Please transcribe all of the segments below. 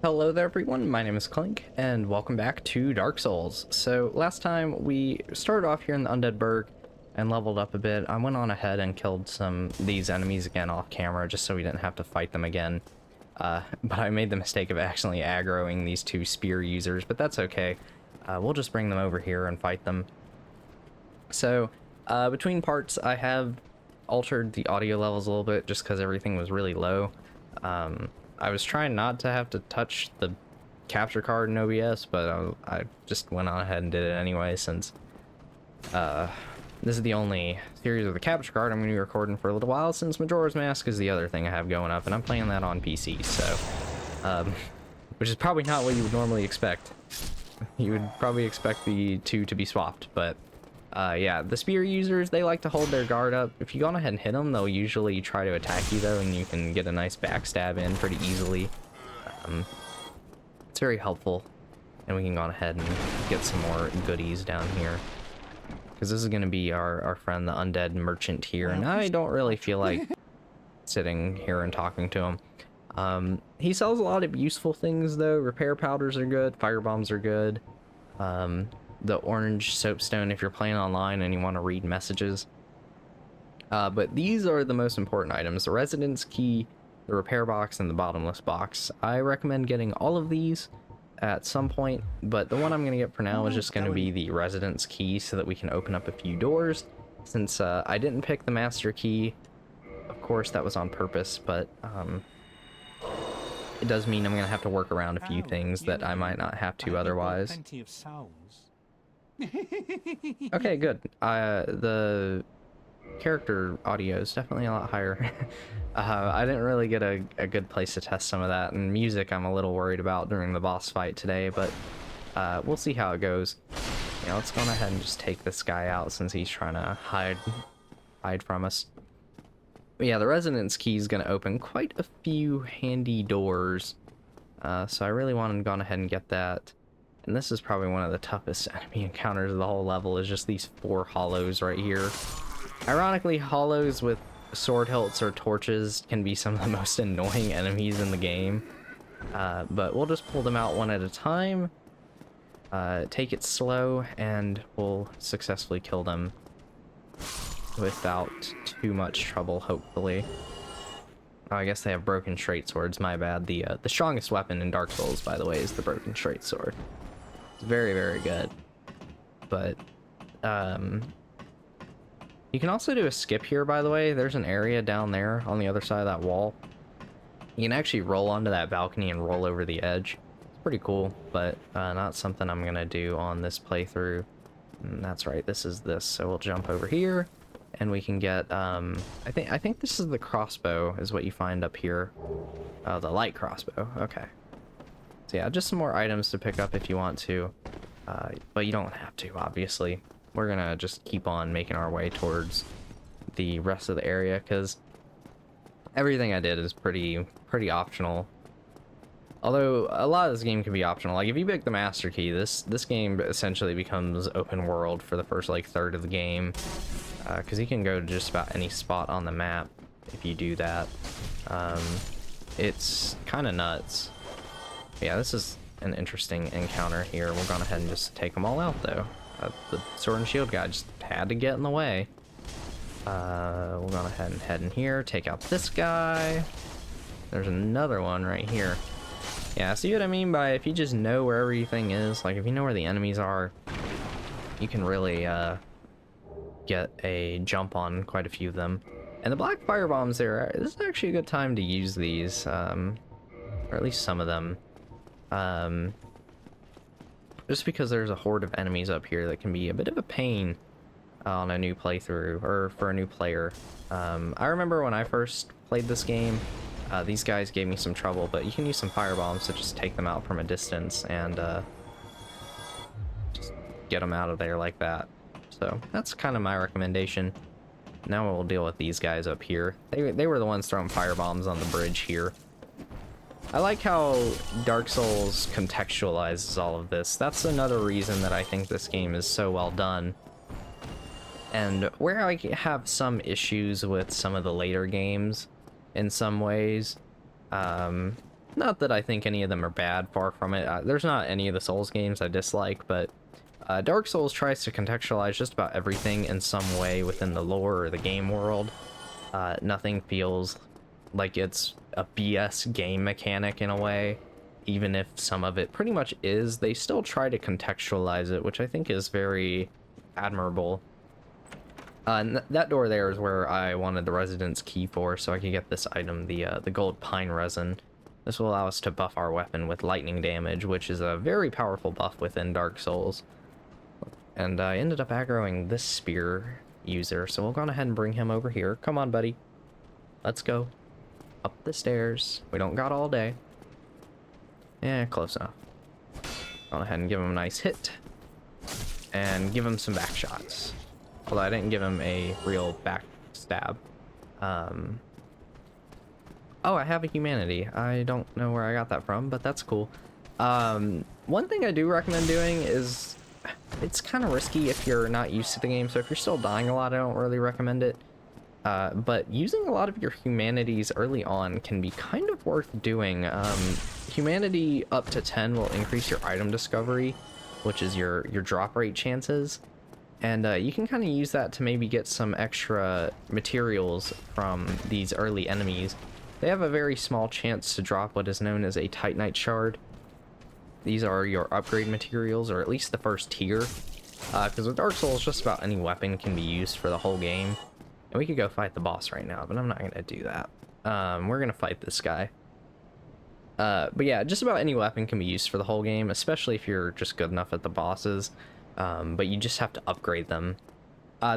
Hello there everyone, my name is Clink, and welcome back to Dark Souls. So last time we started off here in the Undead Burg and leveled up a bit. I went on ahead and killed these enemies again off camera just so we didn't have to fight them again. But I made the mistake of accidentally aggroing these two spear users, but that's okay. We'll just bring them over here and fight them. So between parts I have altered the audio levels a little bit just because everything was really low. I was trying not to have to touch the capture card in OBS, but I just went on ahead and did it anyway since this is the only series of the capture card I'm going to be recording for a little while, since Majora's Mask is the other thing I have going up, and I'm playing that on PC, so which is probably not what you would normally expect. You would probably expect the two to be swapped, but yeah, the spear users, they like to hold their guard up. If you go on ahead and hit them, they'll usually try to attack you though, and you can get a nice backstab in pretty easily. It's very helpful, and we can go on ahead and get some more goodies down here. Because this is going to be our friend, the Undead Merchant here, and I don't really feel like sitting here and talking to him. He sells a lot of useful things though. Repair powders are good, fire bombs are good. The orange soapstone if you're playing online and you want to read messages. But these are the most important items: the residence key, the repair box, and the bottomless box. I recommend getting all of these at some point, but the one I'm going to get for now is just going to be the residence key so that we can open up a few doors. Since I didn't pick the master key, of course that was on purpose, but it does mean I'm going to have to work around a few things that I might not have to otherwise. Okay, good. The character audio is definitely a lot higher. I didn't really get a good place to test some of that, and music I'm a little worried about during the boss fight today, but we'll see how it goes. You know, let's go on ahead and just take this guy out since he's trying to hide from us. But yeah, the residence key is going to open quite a few handy doors, so I really wanted to go on ahead and get that. And this is probably one of the toughest enemy encounters of the whole level, is just these 4 hollows right here. Ironically, hollows with sword hilts or torches can be some of the most annoying enemies in the game. But we'll just pull them out one at a time, take it slow, and we'll successfully kill them without too much trouble, hopefully. Oh, I guess they have broken straight swords, my bad. The strongest weapon in Dark Souls, by the way, is the broken straight sword. It's very, very good. But, you can also do a skip here, by the way. There's an area down there on the other side of that wall. You can actually roll onto that balcony and roll over the edge. It's pretty cool, but not something I'm gonna do on this playthrough. And that's right, this is this. So we'll jump over here, and we can get, I think this is the crossbow, is what you find up here. Oh, the light crossbow, okay. So yeah, just some more items to pick up if you want to, but you don't have to, obviously. We're gonna just keep on making our way towards the rest of the area, because everything I did is pretty optional. Although a lot of this game can be optional. Like if you pick the master key, this game essentially becomes open world for the first like third of the game, because you can go to just about any spot on the map if you do that. It's kind of nuts. Yeah, this is an interesting encounter here. We'll go ahead and just take them all out though. The sword and shield guy just had to get in the way. We'll go ahead and head in here, take out this guy. There's another one right here. Yeah, see what I mean by if you just know where everything is, like if you know where the enemies are, you can really get a jump on quite a few of them. And the black fire bombs there, this is actually a good time to use these, or at least some of them. Just because there's a horde of enemies up here that can be a bit of a pain on a new playthrough, or for a new player. I remember when I first played this game, these guys gave me some trouble, but you can use some fire bombs to just take them out from a distance and just get them out of there like that. So that's kind of my recommendation. Now we'll deal with these guys up here. They were the ones throwing fire bombs on the bridge here. I like how Dark Souls contextualizes all of this. That's another reason that I think this game is so well done. And where I have some issues with some of the later games in some ways, Not that I think any of them are bad, far from it. There's not any of the Souls games I dislike, but Dark Souls tries to contextualize just about everything in some way within the lore or the game world. Nothing feels like it's a BS game mechanic in a way, even if some of it pretty much is. They still try to contextualize it, which I think is very admirable. And that door there is where I wanted the residence key for, so I could get this item, the gold pine resin. This will allow us to buff our weapon with lightning damage, which is a very powerful buff within Dark Souls. And I ended up aggroing this spear user, so we'll go ahead and bring him over here. Come on, buddy. Let's go. Up the stairs. We don't got all day. Yeah, close enough. Go ahead and give him a nice hit. And give him some back shots. Although I didn't give him a real back stab. Oh, I have a humanity. I don't know where I got that from, but that's cool. One thing I do recommend doing is, it's kind of risky if you're not used to the game, so if you're still dying a lot, I don't really recommend it. But using a lot of your humanities early on can be kind of worth doing. Humanity up to 10 will increase your item discovery, which is your drop rate chances. And you can kind of use that to maybe get some extra materials from these early enemies. They have a very small chance to drop what is known as a Titanite shard. These are your upgrade materials, or at least the first tier. Because with Dark Souls, just about any weapon can be used for the whole game. And we could go fight the boss right now, but I'm not going to do that. We're going to fight this guy. But yeah, just about any weapon can be used for the whole game, especially if you're just good enough at the bosses. But you just have to upgrade them.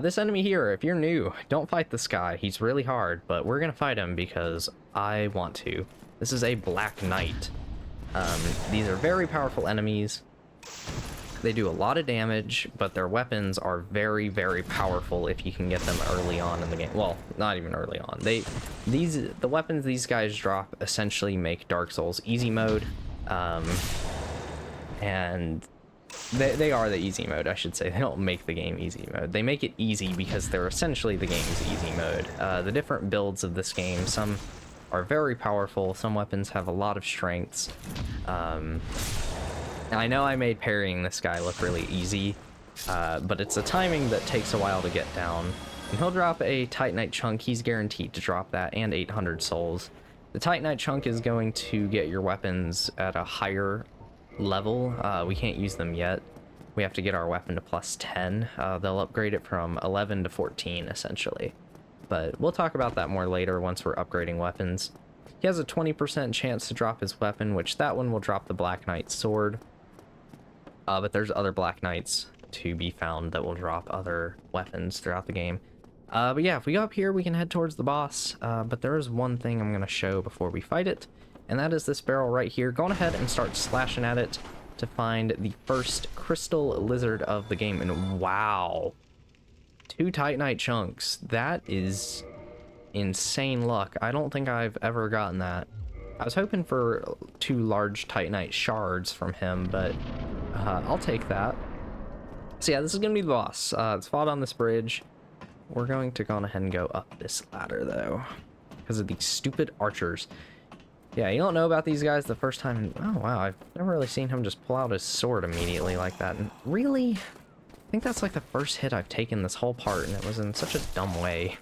This enemy here, if you're new, don't fight this guy. He's really hard, but we're going to fight him because I want to. This is a Black Knight. These are very powerful enemies. They do a lot of damage, but their weapons are very, very powerful if you can get them early on in the game. Well, not even early on. The weapons these guys drop essentially make Dark Souls easy mode. And they are the easy mode, I should say. They don't make the game easy mode. They make it easy because they're essentially the game's easy mode. The different builds of this game, some are very powerful, some weapons have a lot of strengths. I know I made parrying this guy look really easy, but it's a timing that takes a while to get down. And he'll drop a Titanite chunk. He's guaranteed to drop that, and 800 souls. The Titanite chunk is going to get your weapons at a higher level. We can't use them yet. We have to get our weapon to plus 10. They'll upgrade it from 11 to 14, essentially. But we'll talk about that more later once we're upgrading weapons. He has a 20% chance to drop his weapon, which that one will drop the Black Knight's sword. But there's other Black Knights to be found that will drop other weapons throughout the game. But yeah, if we go up here, we can head towards the boss. But there is one thing I'm going to show before we fight it, and that is this barrel right here. Go on ahead and start slashing at it to find the first crystal lizard of the game. And wow, 2 Titanite chunks. That is insane luck. I don't think I've ever gotten that. I was hoping for 2 large Titanite shards from him, but I'll take that. So yeah, this is going to be the boss. It's fought on this bridge. We're going to go on ahead and go up this ladder, though, because of these stupid archers. Yeah, you don't know about these guys the first time. Oh, wow, I've never really seen him just pull out his sword immediately like that. And really? I think that's like the first hit I've taken this whole part, and it was in such a dumb way.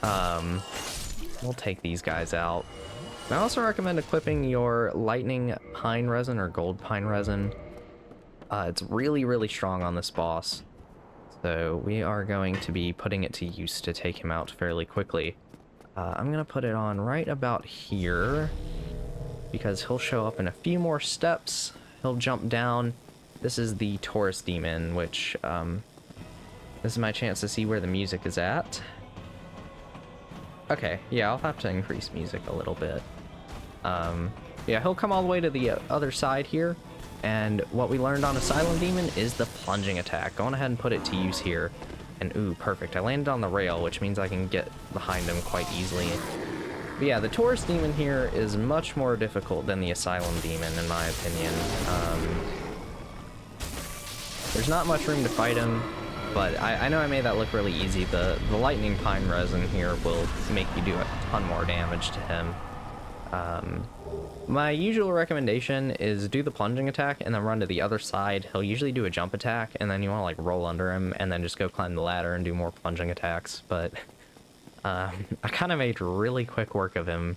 We'll take these guys out. I also recommend equipping your lightning pine resin or gold pine resin. It's really, really strong on this boss. So we are going to be putting it to use to take him out fairly quickly. I'm going to put it on right about here, because he'll show up in a few more steps. He'll jump down. This is the Taurus demon, which this is my chance to see where the music is at. Okay, yeah, I'll have to increase music a little bit. Yeah, he'll come all the way to the other side here. And what we learned on Asylum Demon is the plunging attack. Go on ahead and put it to use here. And ooh, perfect. I landed on the rail, which means I can get behind him quite easily. But yeah, the Taurus Demon here is much more difficult than the Asylum Demon, in my opinion. There's not much room to fight him, but I know I made that look really easy. The lightning pine resin here will make you do a ton more damage to him. My usual recommendation is do the plunging attack and then run to the other side. He'll usually do a jump attack, and then you want to like roll under him and then just go climb the ladder and do more plunging attacks. But I kind of made really quick work of him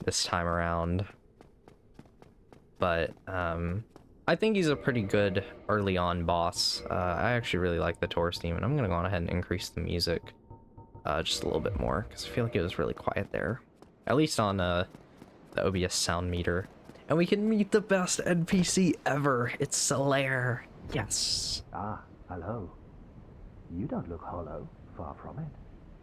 this time around. But I think he's a pretty good early on boss. I actually really like the Taurus Demon. I'm gonna go on ahead and increase the music just a little bit more because I feel like it was really quiet there, at least on the OBS sound meter. And we can meet the best NPC ever. It's Solaire. Yes. Ah, hello. You don't look hollow. Far from it.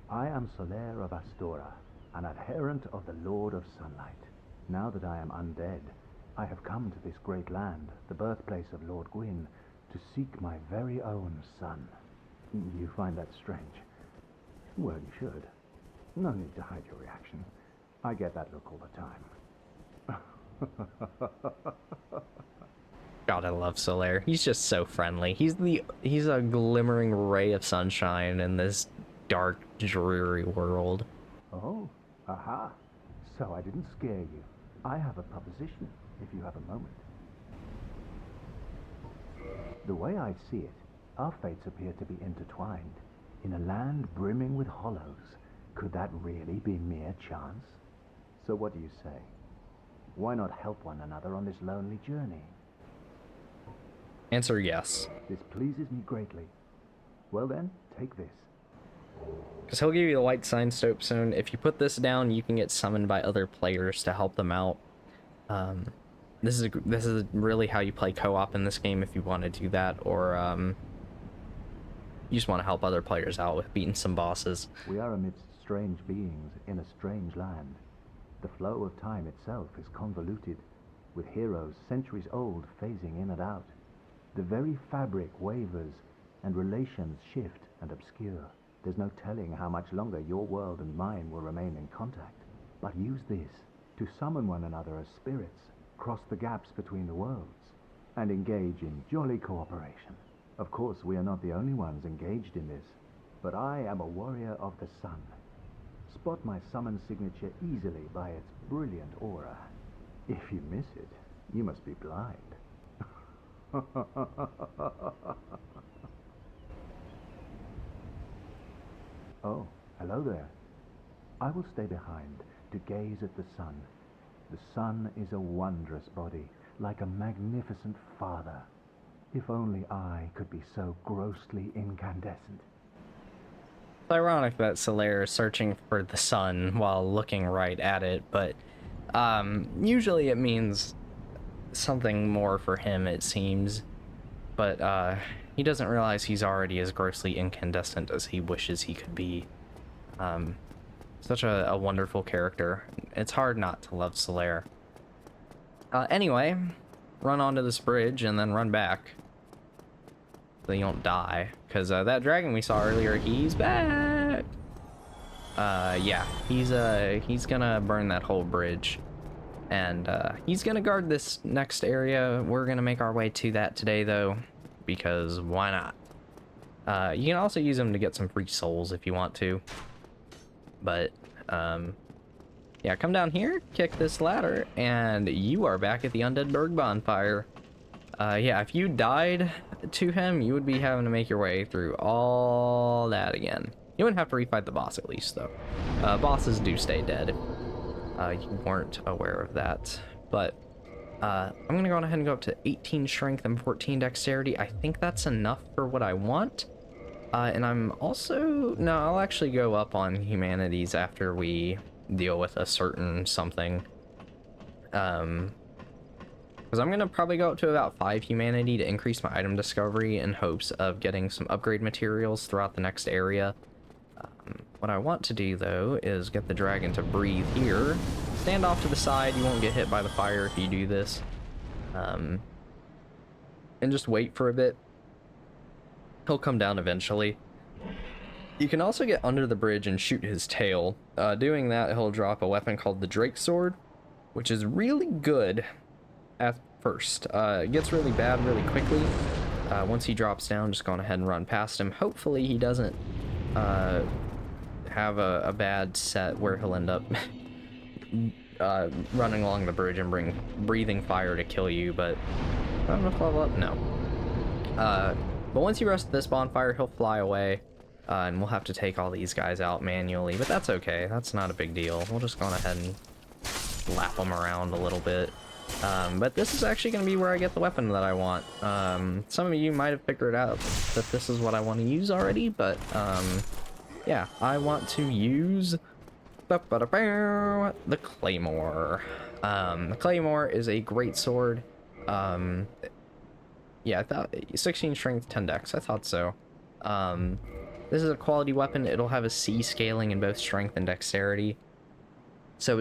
I am Solaire of Astora, an adherent of the Lord of Sunlight. Now that I am undead, I have come to this great land, the birthplace of Lord Gwyn, to seek my very own son. You find that strange? Well, you should. No need to hide your reaction. I get that look all the time. God, I love Solaire. He's just so friendly. He's a glimmering ray of sunshine in this dark, dreary world. Oh, aha. So I didn't scare you. I have a proposition, if you have a moment. The way I see it, our fates appear to be intertwined. In a land brimming with hollows, could that really be mere chance? So what do you say? Why not help one another on this lonely journey? Answer yes. This pleases me greatly. Well then, take this. Because he'll give you the white sign soapstone. If you put this down, you can get summoned by other players to help them out. This is really how you play co-op in this game if you want to do that, or you just want to help other players out with beating some bosses. We are amidst strange beings in a strange land. The flow of time itself is convoluted, with heroes centuries old phasing in and out. The very fabric wavers, and relations shift and obscure. There's no telling how much longer your world and mine will remain in contact. But use this to summon one another as spirits, cross the gaps between the worlds, and engage in jolly cooperation. Of course, we are not the only ones engaged in this, but I am a warrior of the sun. Spot my summon signature easily by its brilliant aura. If you miss it, you must be blind. Oh, hello there. I will stay behind to gaze at the sun. The sun is a wondrous body, like a magnificent father. If only I could be so grossly incandescent. It's ironic that Solaire is searching for the sun while looking right at it, but usually it means something more for him, it seems. But he doesn't realize he's already as grossly incandescent as he wishes he could be. Such a wonderful character. It's hard not to love Solaire. Anyway, run onto this bridge and then run back so you don't die, because that dragon we saw earlier, he's back. Yeah, he's gonna burn that whole bridge, and he's gonna guard this next area. We're gonna make our way to that today though, because why not? You can also use them to get some free souls if you want to, but yeah, come down here, kick this ladder, and you are back at the Undead Burg bonfire. Yeah, if you died to him, you would be having to make your way through all that again. You wouldn't have to refight the boss at least, though. Bosses do stay dead if you weren't aware of that. But I'm going to go on ahead and go up to 18 strength and 14 dexterity. I think that's enough for what I want. And I'm also... No, I'll actually go up on humanities after we deal with a certain something. Because I'm going to probably go up to about 5 humanity to increase my item discovery in hopes of getting some upgrade materials throughout the next area. What I want to do, though, is get the dragon to breathe here. Stand off to the side, you won't get hit by the fire if you do this. And just wait for a bit. He'll come down eventually. You can also get under the bridge and shoot his tail. Doing that, he'll drop a weapon called the Drake Sword, which is really good at first. It gets really bad really quickly. Once he drops down, just go on ahead and run past him. Hopefully he doesn't have a bad set where he'll end up running along the bridge and breathing fire to kill you, but do I have enough level up? No. But once you rest this bonfire, he'll fly away, and we'll have to take all these guys out manually, but that's okay. That's not a big deal. We'll just go on ahead and lap them around a little bit. But this is actually going to be where I get the weapon that I want. Some of you might have figured out that this is what I want to use already, but yeah, I want to use the Claymore. The Claymore is a great sword. Yeah, I thought 16 strength, 10 dex. I thought so. This is a quality weapon. It'll have a C scaling in both strength and dexterity. So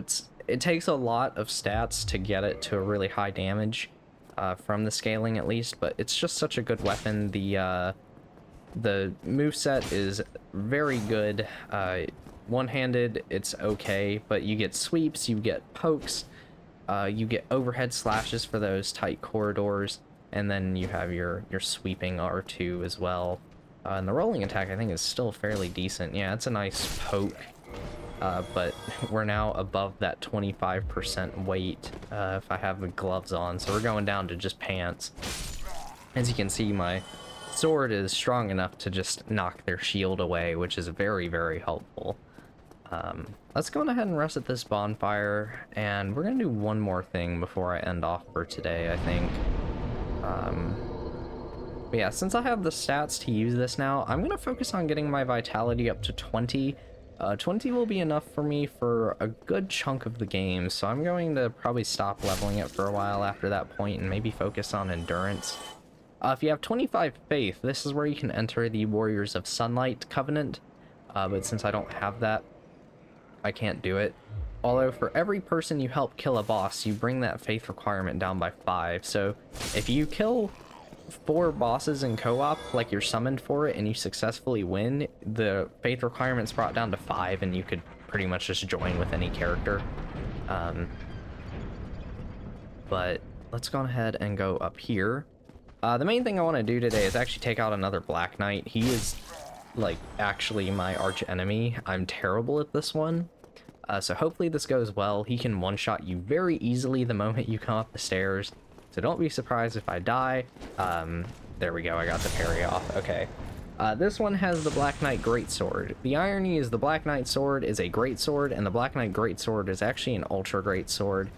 it takes a lot of stats to get it to a really high damage, from the scaling at least, but it's just such a good weapon. The moveset is very good. One-handed, it's okay, but you get sweeps, you get pokes, you get overhead slashes for those tight corridors, and then you have your sweeping R2 as well. And the rolling attack, I think, is still fairly decent. Yeah, it's a nice poke. But we're now above that 25% weight if I have the gloves on, so we're going down to just pants. As you can see, my sword is strong enough to just knock their shield away, which is very, very helpful. Let's go ahead and rest at this bonfire, and we're going to do one more thing before I end off for today, I think. But yeah, since I have the stats to use this now, I'm going to focus on getting my vitality up to 20. 20 will be enough for me for a good chunk of the game, so I'm going to probably stop leveling it for a while after that point and maybe focus on endurance. If you have 25 faith, this is where you can enter the Warriors of Sunlight Covenant, but since I don't have that, I can't do it. Although for every person you help kill a boss, you bring that faith requirement down by 5, so if you kill 4 bosses in co-op, like you're summoned for it, and you successfully win, the faith requirement's brought down to 5, and you could pretty much just join with any character. But let's go ahead and go up here. The main thing I want to do today is actually take out another Black Knight. He is, like, actually my arch enemy. I'm terrible at this one. So hopefully this goes well. He can one-shot you very easily the moment you come up the stairs. So don't be surprised if I die. There we go, I got the parry off. Okay. This one has the Black Knight Greatsword. The irony is the Black Knight Sword is a greatsword, and the Black Knight Greatsword is actually an ultra greatsword.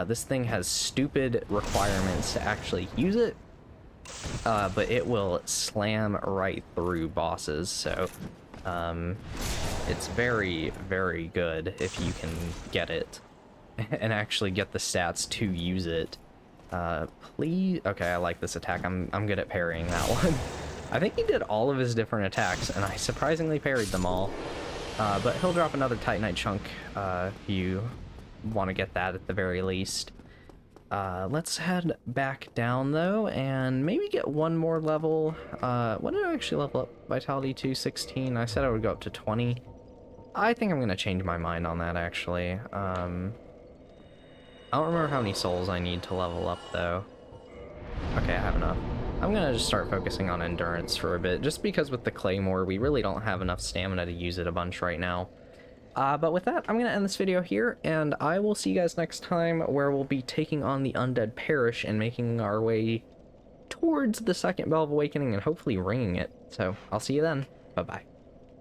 This thing has stupid requirements to actually use it, but it will slam right through bosses, so it's very, very good if you can get it and actually get the stats to use it. Please. Okay, I like this attack. I'm good at parrying that one. I think he did all of his different attacks, and I surprisingly parried them all. But he'll drop another Titanite chunk if you want to get that at the very least. Let's head back down though, and maybe get one more level. What did I actually level up Vitality to? 16. I said I would go up to 20. I think I'm gonna change my mind on that actually. I don't remember how many souls I need to level up, though. Okay, I have enough. I'm gonna just start focusing on endurance for a bit, just because with the Claymore, we really don't have enough stamina to use it a bunch right now. But with that, I'm gonna end this video here, and I will see you guys next time, where we'll be taking on the Undead Parish and making our way towards the second Bell of Awakening and hopefully ringing it. So, I'll see you then. Bye-bye.